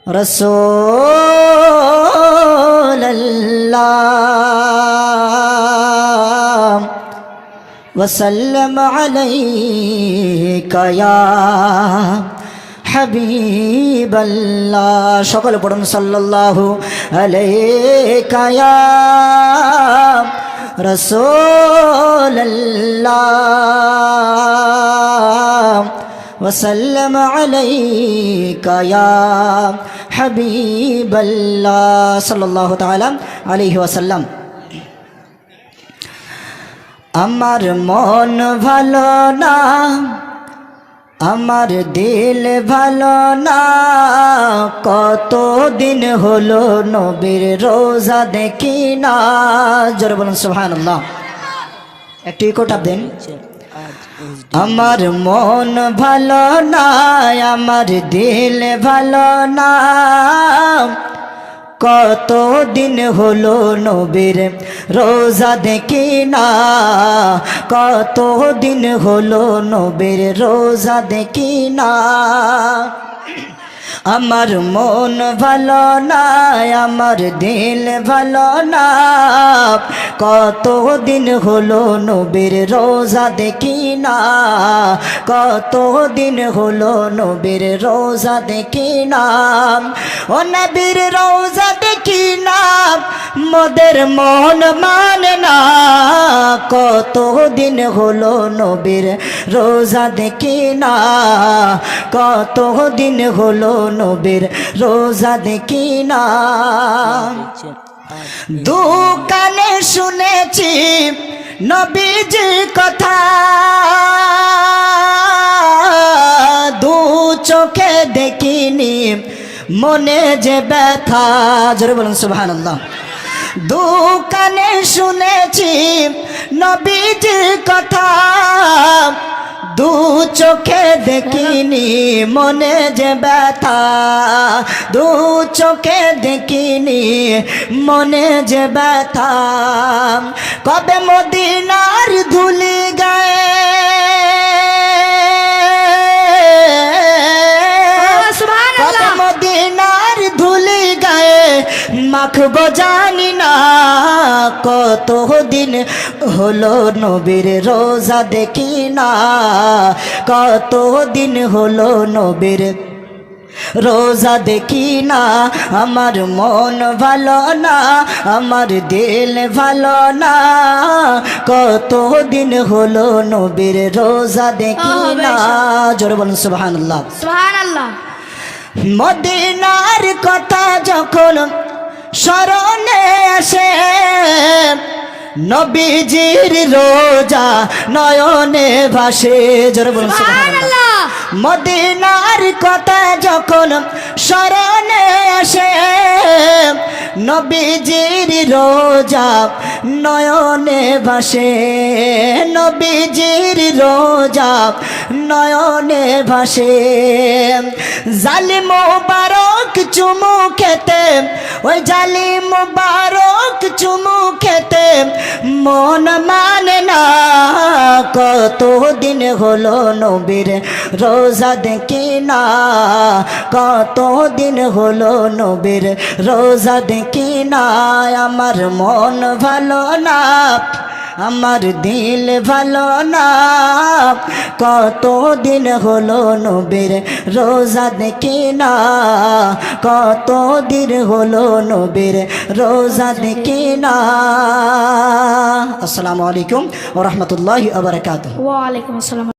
রাসূলুল্লাহ ওয়াসাল্লাম আলাইকা ইয়া হাবিবাল্লাহ। সকলে পড়ুন সাল্লাল্লাহু আলাইকা ইয়া রাসূলুল্লাহ ওয়াসাল্লাম আলাইকা ইয়া হাবিবাল্লাহ সাল্লাল্লাহু তাআলা আলাইহি ওয়াসাল্লাম। আমার মন ভালো না, আমার দিল ভালো না, কতদিন হলো নবীর রোজা দেখি না। জোরে বলুন সুবহানাল্লাহ। একটু ইকোটা দেন। আমার মন ভালো না, আমার দিল ভালো না, কতদিন হলো নবীর রোজা দেখি না, কতদিন হলো নবীর রোজা দেখি না। আমার মন ভালো না, আমার দিল ভালো না, কতদিন হলো নবীর রোজা দেখি না, কতদিন হলো নবীর রোজা দেখি না। ও নবীর রোজা দেখি না, মোদের মন মানে না, কতদিন হলো নবীর রোজা দেখি না, কতদিন হলো নবীর রোজা দেখি না। দোকানে শুনেছি নবীজির কথা, দু চোখে দেখিনি মনে যে ব্যথা। জোরে বলুন সুবহানাল্লাহ। দোকানে শুনেছি নবীজির কথা, দু চোখে দেখিনি মনে যে ব্যথা, দু চোখে দেখিনি মনে যে ব্যথা। কবে মদিনার ধুলি গায়ে, কবে মদিনার ধুলি গায়ে মাখবো জানি না, কতদিন হলো নবীর রোজা দেখি না, কতদিন হলো নবীর রোজা দেখি না। আমার মন ভালো না, আমার দিল ভালো না, কতদিন হলো নবীর রোজা দেখি না। জোরে বলুন সুবহানাল্লাহ। সুবহানাল্লাহ। মদিনার কথা যখন স্মরণে আসে, নবীজির রোজা নয়নে ভাসে। জোরে বলুন সুবহানাল্লাহ। মদিনার কথা যখন স্মরণে আসে, নবীজির রোজা নয়নে ভাসে, নবীজির রোজা নয়নে ভাসে। জালিম মুবারক চুমু খেতে, ওই জালিম মুবারক চুমু খেতে মন মানে না, কতদিন হলো নবীর রোজা দেখি না, কতদিন হলো নবীর রোজা দেখি না। আমার মন ভালো না, আমার দিল ভালো না, কতদিন হলো নবীর রোজা দেখি না, কতদিন হলো নবীর রোজা দেখি না। আসসালামু আলাইকুম ওয়া রাহমাতুল্লাহি ওয়া বারাকাতুহু। ওয়া আলাইকুম আসসালাম।